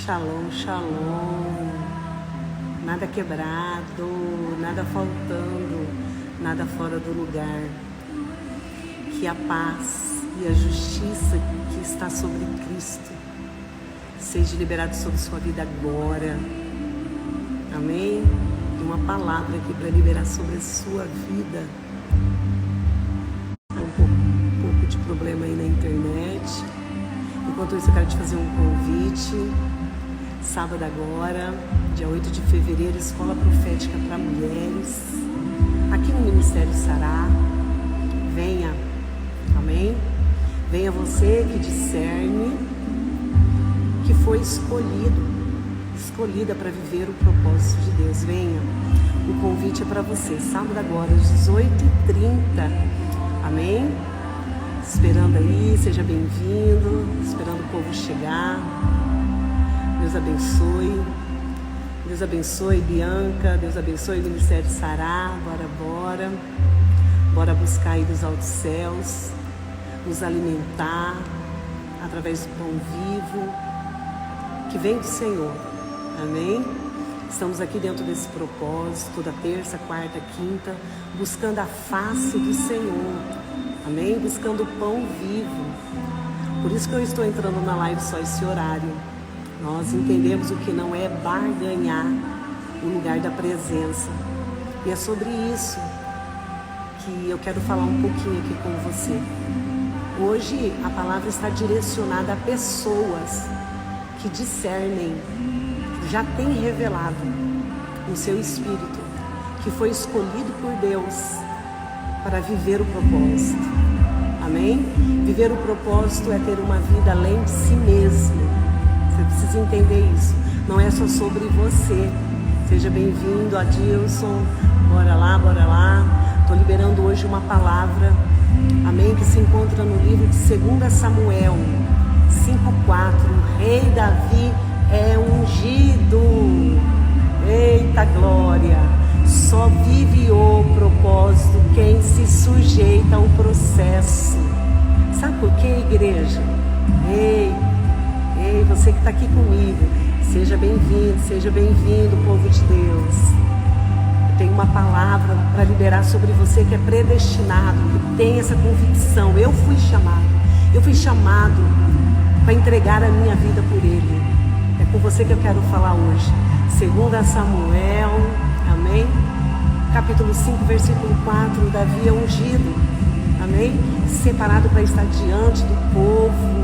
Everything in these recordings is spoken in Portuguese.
Shalom, shalom. Nada quebrado, nada faltando, nada fora do lugar. Que a paz e a justiça que está sobre Cristo seja liberado sobre sua vida agora. Amém? E uma palavra aqui para liberar sobre a sua vida. Um pouco de problema aí na internet. Enquanto isso, eu quero te fazer um convite. Sábado agora, dia 8 de fevereiro, Escola Profética para Mulheres, aqui no Ministério Sará. Venha, amém? Venha você que discerne, que foi escolhida para viver o propósito de Deus. Venha, o convite é para você. Sábado agora, às 18h30, amém? Esperando aí, seja bem-vindo, esperando o povo chegar. Deus abençoe. Deus abençoe, Bianca. Deus abençoe o Ministério Sará. Bora. Bora buscar aí dos altos céus, nos alimentar através do pão vivo que vem do Senhor. Amém? Estamos aqui dentro desse propósito, toda terça, quarta, quinta, buscando a face do Senhor. Amém? Buscando o pão vivo. Por isso que eu estou entrando na live só esse horário. Nós entendemos o que não é barganhar o lugar da presença. E é sobre isso que eu quero falar um pouquinho aqui com você. Hoje a palavra está direcionada a pessoas que discernem, já tem revelado no seu espírito, que foi escolhido por Deus para viver o propósito. Amém? Viver o propósito é ter uma vida além de si mesmo. Você precisa entender isso. Não é só sobre você. Seja bem-vindo, Adilson. Bora lá. Estou liberando hoje uma palavra, amém, que se encontra no livro de 2 Samuel 5:4. O rei Davi é ungido. Eita glória! Só vive o propósito quem se sujeita ao processo. Sabe por quê, igreja? Ei, você que está aqui comigo, seja bem-vindo, povo de Deus. Eu tenho uma palavra para liberar sobre você que é predestinado, que tem essa convicção. Eu fui chamado para entregar a minha vida por Ele. É com você que eu quero falar hoje. 2 Samuel, amém? Capítulo 5, versículo 4, Davi é ungido, amém? Separado para estar diante do povo.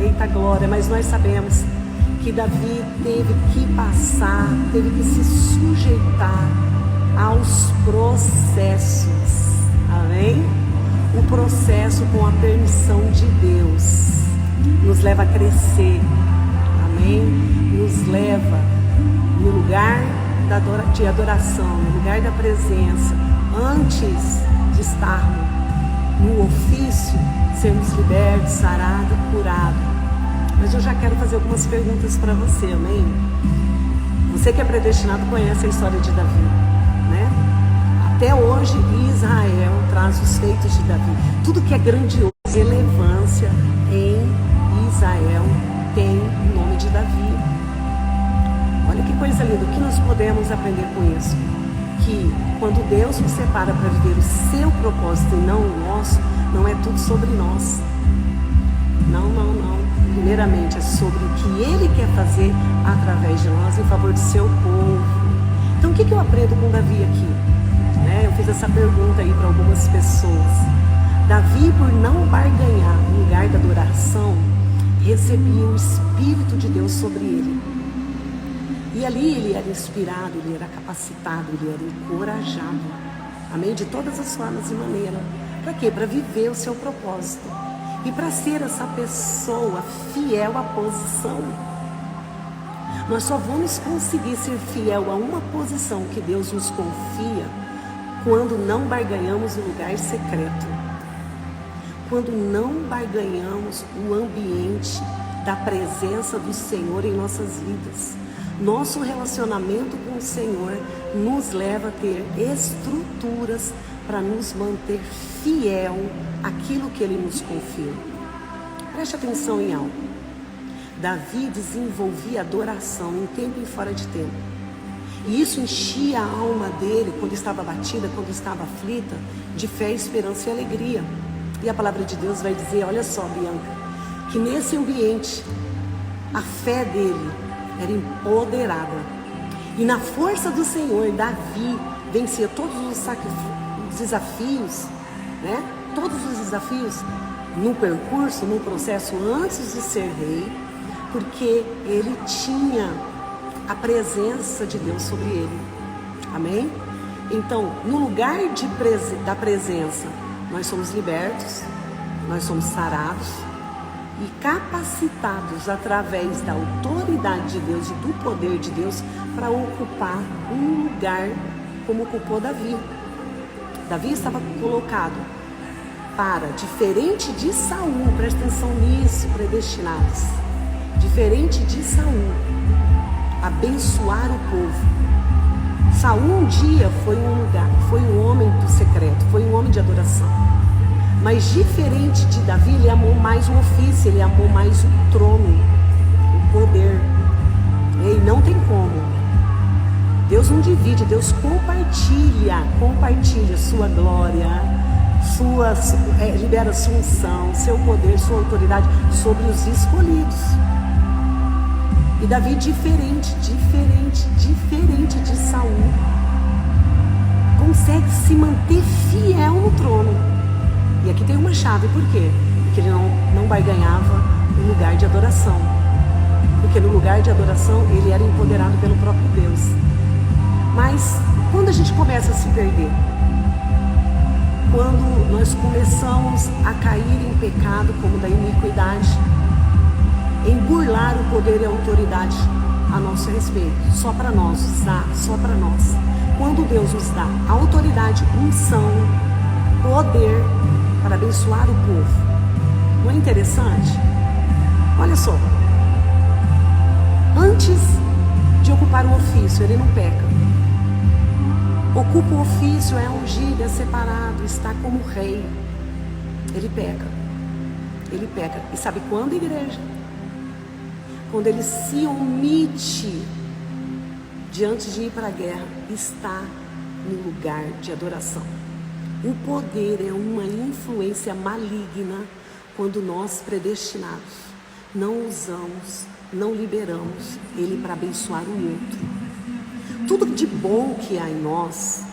Eita glória, mas nós sabemos que Davi teve que passar, teve que se sujeitar aos processos, amém? O processo com a permissão de Deus nos leva a crescer, amém? Nos leva no lugar de adoração, no lugar da presença, antes de estarmos no ofício, sermos libertos, sarados, curados. Mas eu já quero fazer algumas perguntas para você, amém? Você que é predestinado conhece a história de Davi, né? Até hoje Israel traz os feitos de Davi. Tudo que é grandioso, relevância em Israel tem o nome de Davi. Olha que coisa linda, o que nós podemos aprender com isso? Que quando Deus nos separa para viver o seu propósito e não o nosso, não é tudo sobre nós. Não. Primeiramente é sobre o que Ele quer fazer através de nós em favor do seu povo. Então o que eu aprendo com Davi aqui? Eu fiz essa pergunta aí para algumas pessoas. Davi, por não barganhar o lugar da adoração, recebia o Espírito de Deus sobre ele. E ali ele era inspirado, ele era capacitado, ele era encorajado. Amém? De todas as formas e maneiras. Para quê? Para viver o seu propósito. E para ser essa pessoa fiel à posição. Nós só vamos conseguir ser fiel a uma posição que Deus nos confia quando não barganhamos o lugar secreto. Quando não barganhamos o ambiente da presença do Senhor em nossas vidas. Nosso relacionamento com o Senhor nos leva a ter estruturas para nos manter fiel àquilo que Ele nos confiou. Preste atenção em algo. Davi desenvolvia adoração em tempo e fora de tempo. E isso enchia a alma dele, quando estava abatida, quando estava aflita, de fé, esperança e alegria. E a palavra de Deus vai dizer, olha só, Bianca, que nesse ambiente, a fé dele era empoderada. E na força do Senhor, Davi vencia todos os desafios, né? Todos os desafios no percurso, no processo antes de ser rei, porque ele tinha a presença de Deus sobre ele. Amém? Então, no lugar da presença, nós somos libertos, nós somos sarados e capacitados através da autoridade de Deus e do poder de Deus para ocupar um lugar como ocupou Davi. Davi estava colocado para, diferente de Saul, presta atenção nisso, predestinados, diferente de Saul, abençoar o povo. Saul um dia foi um homem do secreto, foi um homem de adoração. Mas diferente de Davi, ele amou mais o ofício, ele amou mais o trono, o poder. E não tem como. Deus não divide, Deus compartilha sua glória, libera sua unção, seu poder, sua autoridade sobre os escolhidos. E Davi diferente de Saul, consegue se manter fiel no trono. E aqui tem uma chave, por quê? Porque ele não barganhava no lugar de adoração. Porque no lugar de adoração ele era empoderado pelo próprio Deus. Mas quando a gente começa a se perder, quando nós começamos a cair em pecado como da iniquidade, em burlar o poder e a autoridade a nosso respeito, só para nós, só para nós. Quando Deus nos dá autoridade, unção, poder para abençoar o povo, não é interessante? Olha só, antes de ocupar o ofício, ele não peca. Ocupa o ofício, é ungido, é separado, está como rei. Ele peca. E sabe quando, igreja? Quando ele se omite diante de ir para a guerra, está no lugar de adoração. O poder é uma influência maligna quando nós, predestinados, não usamos, não liberamos ele para abençoar o outro. Tudo de bom que há em nós,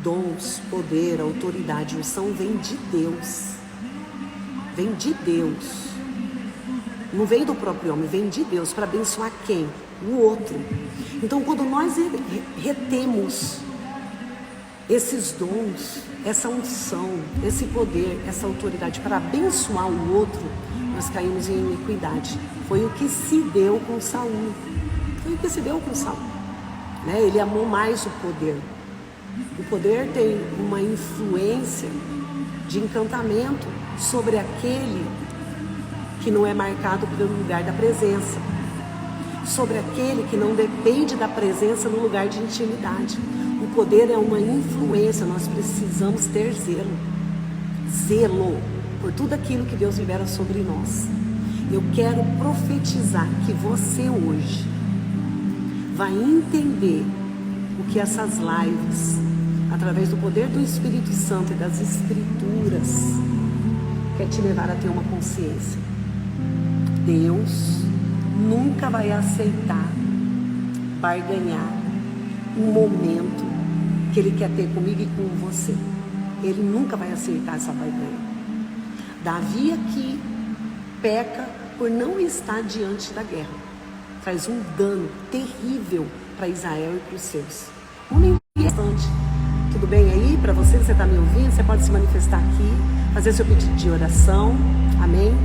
dons, poder, autoridade, unção, vem de Deus. Vem de Deus. Não vem do próprio homem, vem de Deus para abençoar quem? O outro. Então, quando nós retemos esses dons, essa unção, esse poder, essa autoridade para abençoar o outro, nós caímos em iniquidade. Foi o que se deu com Saul. Né? Ele amou mais o poder. O poder tem uma influência de encantamento sobre aquele que não é marcado pelo lugar da presença, sobre aquele que não depende da presença no lugar de intimidade. O poder é uma influência, nós precisamos ter zelo por tudo aquilo que Deus libera sobre nós. Eu quero profetizar que você hoje vai entender o que essas lives, através do poder do Espírito Santo e das Escrituras, quer te levar a ter uma consciência. Deus nunca vai aceitar barganhar um momento que Ele quer ter comigo e com você. Ele nunca vai aceitar essa barganha. Davi aqui peca por não estar diante da guerra. Traz um dano terrível para Israel e para os seus. Homem bastante. Tudo bem aí? Para você está me ouvindo, você pode se manifestar aqui, fazer seu pedido de oração. Amém?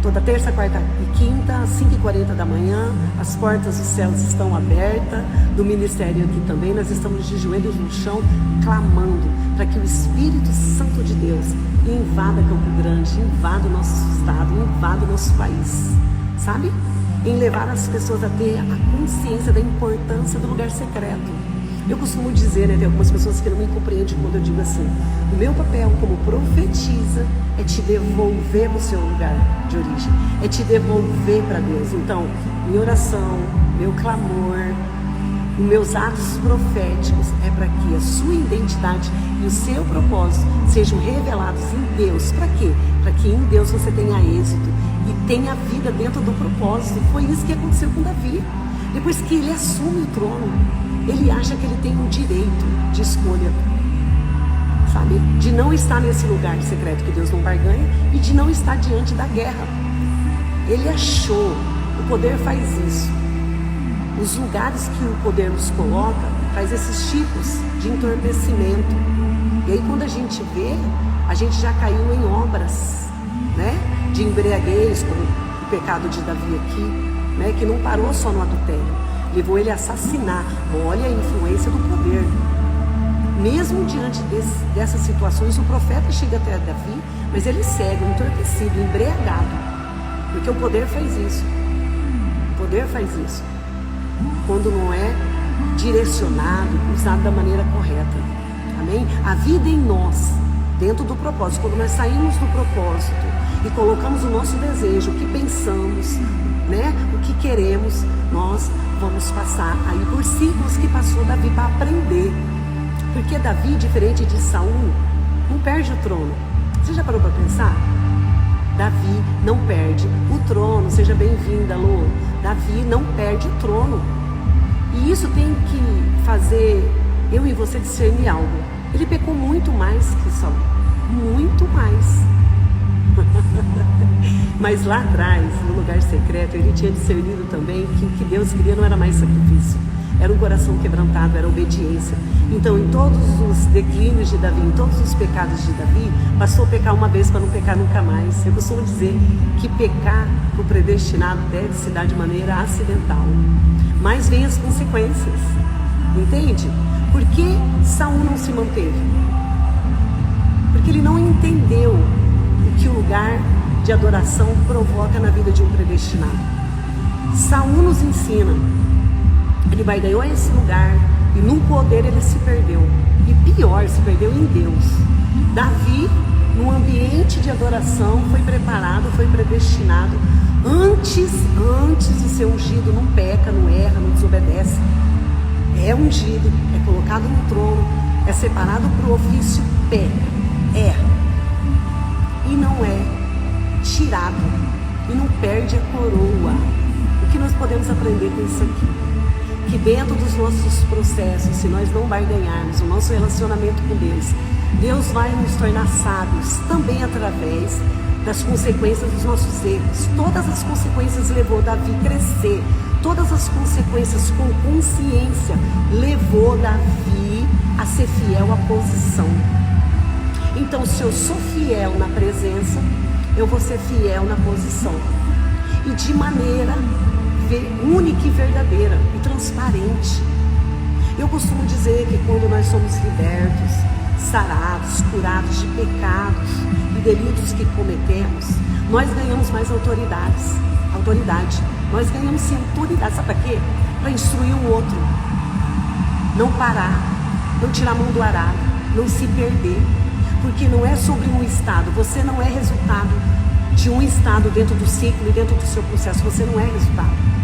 Toda terça, quarta e quinta, às 5h40 da manhã, as portas dos céus estão abertas, do ministério aqui também. Nós estamos de joelhos no chão, clamando para que o Espírito Santo de Deus invada Campo Grande, invada o nosso estado, invada o nosso país, sabe? Em levar as pessoas a ter a consciência da importância do lugar secreto. Eu costumo dizer, né, tem algumas pessoas que não me compreendem quando eu digo assim: o meu papel como profetisa é te devolver para o seu lugar de origem, é te devolver para Deus. Então, minha oração, meu clamor, os meus atos proféticos é para que a sua identidade e o seu propósito sejam revelados em Deus. Para quê? Para que em Deus você tenha êxito e tenha vida dentro do propósito. Foi isso que aconteceu com Davi. Depois que ele assume o trono, ele acha que ele tem um direito de escolha, sabe? De não estar nesse lugar secreto que Deus não barganha e de não estar diante da guerra. Ele achou, o poder faz isso. Os lugares que o poder nos coloca faz esses tipos de entorpecimento. E aí quando a gente vê, a gente já caiu em obras, né? De embriaguez, como o pecado de Davi aqui, né? Que não parou só no adultério. Levou ele a assassinar. Olha a influência do poder. Mesmo diante dessas situações, o profeta chega até Davi, mas ele segue entorpecido, embriagado. Porque o poder faz isso. O poder faz isso. Quando não é direcionado, usado da maneira correta. Amém? A vida em nós, dentro do propósito, quando nós saímos do propósito e colocamos o nosso desejo, o que pensamos, né? O que queremos, nós vamos passar aí por ciclos que passou Davi para aprender. Porque Davi, diferente de Saul, não perde o trono. Você já parou para pensar? Davi não perde o trono. Seja bem-vinda, Lô. Davi não perde o trono. E isso tem que fazer eu e você discernir algo. Ele pecou muito mais que Saul. Muito mais. Mas lá atrás, no lugar secreto, ele tinha discernido também que o que Deus queria não era mais sacrifício. Era um coração quebrantado, era obediência. Então, em todos os declínios de Davi, em todos os pecados de Davi, bastou pecar uma vez para não pecar nunca mais. Eu costumo dizer que pecar o predestinado deve se dar de maneira acidental. Mas vem as consequências. Entende? Por que Saul não se manteve? Porque ele não entendeu o que o lugar de adoração provoca na vida de um predestinado. Saul nos ensina. Ele vai ganhar esse lugar e no poder ele se perdeu. E pior, se perdeu em Deus. Davi, no ambiente de adoração, foi preparado, foi predestinado. Antes de ser ungido, não peca, não erra, não desobedece. É ungido, é colocado no trono, é separado para o ofício, peca, erra. E não é tirado, e não perde a coroa. O que nós podemos aprender com isso aqui? Que dentro dos nossos processos, se nós não barganharmos o nosso relacionamento com Deus, Deus vai nos tornar sábios também através das consequências dos nossos erros. Todas as consequências levou Davi a crescer. Todas as consequências com consciência levou Davi a ser fiel à posição. Então, se eu sou fiel na presença, eu vou ser fiel na posição. E de maneira única e verdadeira e transparente. Eu costumo dizer que quando nós somos libertos, sarados, curados de pecados e delitos que cometemos, nós ganhamos mais autoridade. Nós ganhamos sim autoridade. Sabe para quê? Para instruir o outro. Não parar, não tirar a mão do arado, não se perder. Porque não é sobre um estado. Você não é resultado de um estado dentro do ciclo e dentro do seu processo. Você não é resultado.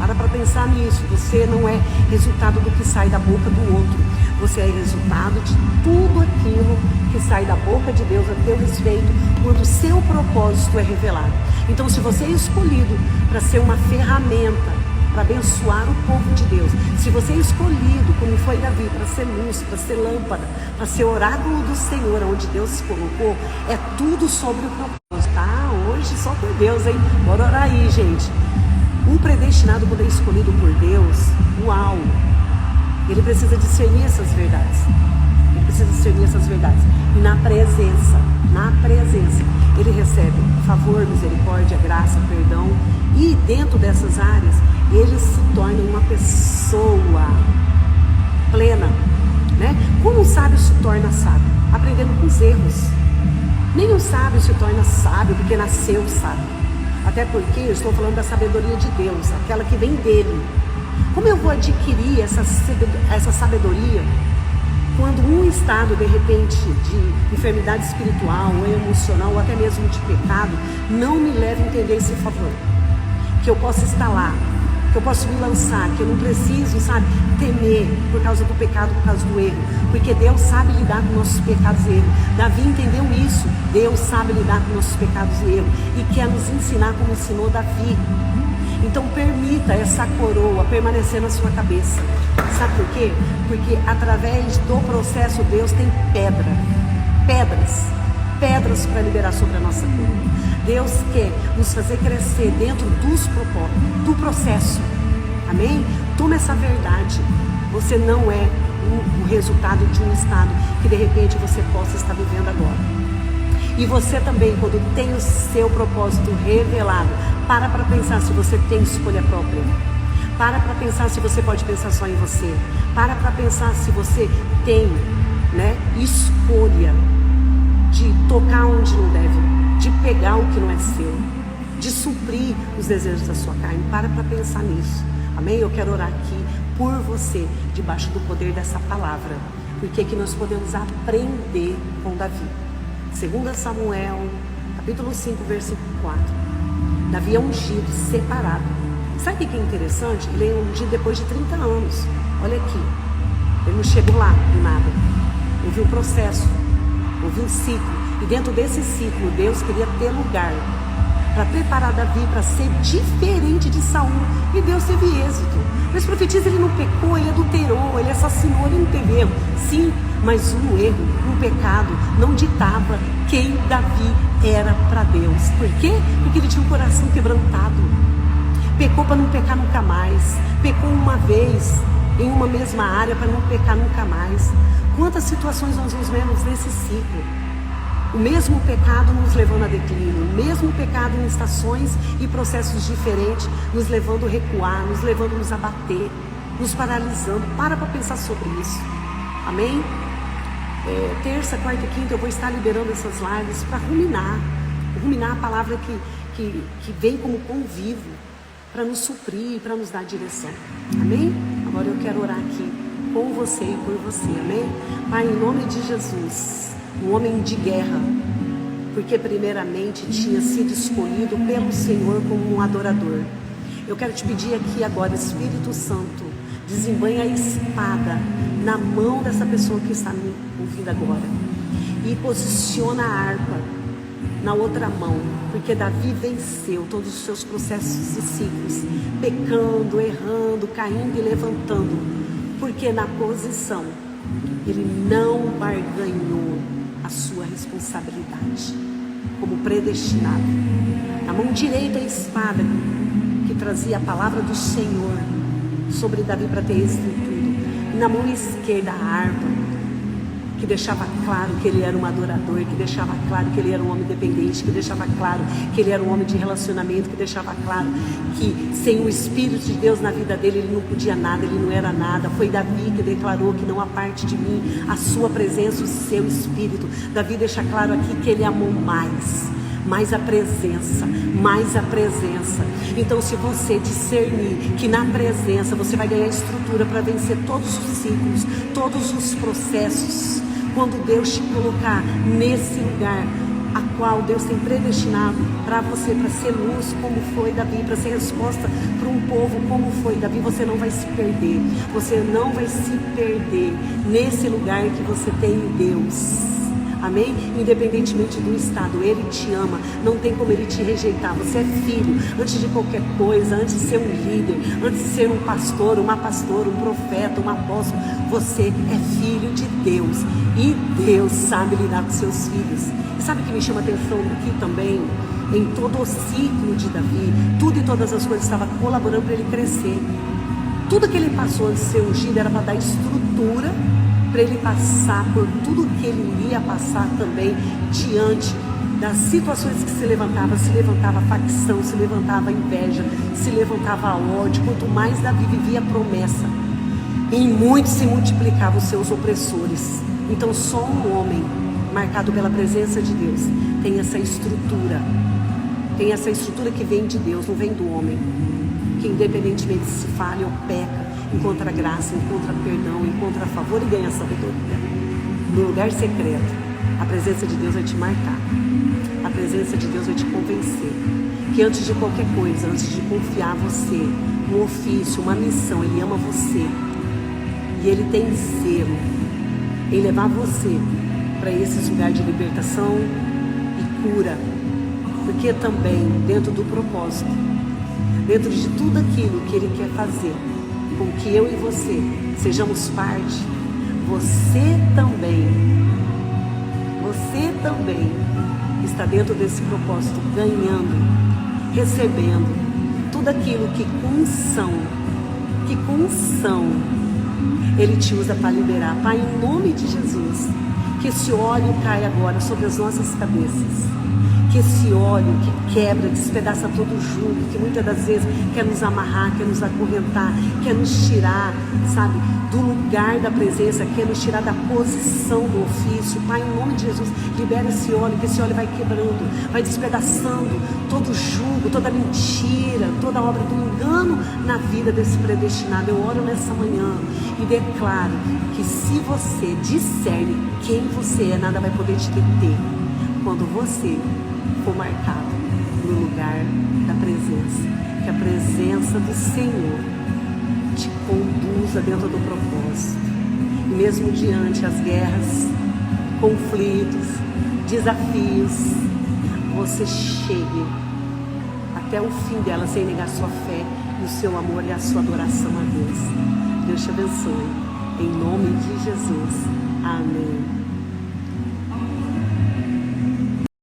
Para pensar nisso. Você não é resultado do que sai da boca do outro. Você é resultado de tudo aquilo que sai da boca de Deus a teu respeito, quando o seu propósito é revelado. Então, se você é escolhido para ser uma ferramenta para abençoar o povo de Deus, se você é escolhido, como foi Davi, para ser luz, para ser lâmpada, para ser oráculo do Senhor, onde Deus se colocou, é tudo sobre o propósito. Tá? Hoje só por Deus, hein? Bora orar aí, gente. Um predestinado, quando é escolhido por Deus, uau! Ele precisa discernir essas verdades. E na presença, ele recebe favor, misericórdia, graça, perdão. E dentro dessas áreas, ele se torna uma pessoa plena, né? Como um sábio se torna sábio? Aprendendo com os erros. Nem um sábio se torna sábio porque nasceu sábio. Até porque eu estou falando da sabedoria de Deus, aquela que vem dele. Como eu vou adquirir essa sabedoria quando um estado, de repente, de enfermidade espiritual ou emocional ou até mesmo de pecado não me leva a entender esse favor? Que eu possa estar lá, que eu posso me lançar, que eu não preciso, sabe, temer por causa do pecado, por causa do erro, porque Deus sabe lidar com nossos pecados e erros. Davi entendeu isso, Deus sabe lidar com nossos pecados e erros e quer nos ensinar como ensinou Davi. Então permita essa coroa permanecer na sua cabeça. Sabe por quê? Porque através do processo Deus tem pedras para liberar sobre a nossa coroa. Deus quer nos fazer crescer dentro dos propósitos, do processo. Amém? Tome essa verdade. Você não é o resultado de um estado que de repente você possa estar vivendo agora. E você também, quando tem o seu propósito revelado, para pensar se você tem escolha própria. Para pensar se você pode pensar só em você. Para pensar se você tem, escolha de tocar onde não deve, de pegar o que não é seu, de suprir os desejos da sua carne. Para pensar nisso. Amém? Eu quero orar aqui por você, debaixo do poder dessa palavra. Porque que nós podemos aprender com Davi. 2 Samuel, capítulo 5, versículo 4. Davi é ungido, separado. Sabe o que é interessante? Ele é ungido depois de 30 anos. Olha aqui. Ele não chegou lá do nada. Houve um processo, houve um ciclo. E dentro desse ciclo, Deus queria ter lugar para preparar Davi para ser diferente de Saul. E Deus teve êxito. Mas profetiza, ele não pecou, ele adulterou, ele assassinou, ele não teve erro. Sim, mas um erro, um pecado, não ditava quem Davi era para Deus. Por quê? Porque ele tinha um coração quebrantado. Pecou para não pecar nunca mais. Pecou uma vez em uma mesma área para não pecar nunca mais. Quantas situações nós nos vemos nesse ciclo? O mesmo pecado nos levando a declínio, o mesmo pecado em estações e processos diferentes, nos levando a recuar, nos levando a nos abater, nos paralisando. Para pensar sobre isso. Amém? Terça, quarta e quinta eu vou estar liberando essas lives para ruminar a palavra que vem como pão vivo, para nos suprir, para nos dar direção. Amém? Agora eu quero orar aqui com você e por você. Amém? Pai, em nome de Jesus, um homem de guerra, porque primeiramente tinha sido escolhido pelo Senhor como um adorador. Eu quero te pedir aqui agora, Espírito Santo, desembanha a espada na mão dessa pessoa que está me ouvindo agora e posiciona a harpa na outra mão, porque Davi venceu todos os seus processos e ciclos, pecando, errando, caindo e levantando, porque na posição ele não barganhou a sua responsabilidade como predestinado. Na mão direita a espada que trazia a palavra do Senhor sobre Davi para ter êxito em tudo, e na mão esquerda a harpa que deixava claro que ele era um adorador, que deixava claro que ele era um homem dependente, que deixava claro que ele era um homem de relacionamento, que deixava claro que sem o Espírito de Deus na vida dele, ele não podia nada, ele não era nada. Foi Davi que declarou que não há parte de mim a sua presença, o seu Espírito. Davi deixa claro aqui que ele amou mais a presença, mais a presença. Então, se você discernir que na presença você vai ganhar estrutura para vencer todos os ciclos, todos os processos, quando Deus te colocar nesse lugar a qual Deus tem predestinado para você, para ser luz como foi Davi, para ser resposta para um povo como foi Davi, você não vai se perder. Você não vai se perder nesse lugar que você tem em Deus. Amém? Independentemente do estado, Ele te ama, não tem como Ele te rejeitar. Você é filho, antes de qualquer coisa, antes de ser um líder, antes de ser um pastor, uma pastora, um profeta, um apóstolo, você é filho de Deus. E Deus sabe lidar com seus filhos. E sabe o que me chama a atenção aqui também? Em todo o ciclo de Davi, tudo e todas as coisas estavam colaborando para ele crescer. Tudo que ele passou antes de ser ungido era para dar estrutura para ele passar por tudo que ele iria passar também diante das situações que se levantava facção, se levantava inveja, se levantava ódio. Quanto mais Davi vivia a promessa, em muito se multiplicavam os seus opressores. Então só um homem marcado pela presença de Deus tem essa estrutura que vem de Deus, não vem do homem. que independentemente se falha ou peca, encontra graça, encontra perdão, encontra favor e ganha sabedoria. No lugar secreto, a presença de Deus vai te marcar. A presença de Deus vai te convencer que antes de qualquer coisa, antes de confiar você, um ofício, uma missão, Ele ama você. E Ele tem zelo em levar você para esses lugares de libertação e cura. Porque também, dentro do propósito, dentro de tudo aquilo que Ele quer fazer, com que eu e você sejamos parte, você também está dentro desse propósito, ganhando, recebendo tudo aquilo que com unção Ele te usa para liberar. Pai, em nome de Jesus, que esse óleo caia agora sobre as nossas cabeças. Que esse óleo que quebra, despedaça todo o jugo, que muitas das vezes quer nos amarrar, quer nos acorrentar, quer nos tirar, sabe, do lugar da presença, quer nos tirar da posição do ofício. Pai, em nome de Jesus, libera esse óleo, que esse óleo vai quebrando, vai despedaçando todo o jugo, toda mentira, toda obra do engano na vida desse predestinado. Eu oro nessa manhã e declaro que se você discerne quem você é, nada vai poder te deter. Quando você for marcado no lugar da presença, que a presença do Senhor te conduza dentro do propósito, e mesmo diante as guerras, conflitos, desafios, você chegue até o fim dela sem negar sua fé e o seu amor e a sua adoração a Deus. Deus te abençoe, em nome de Jesus, amém.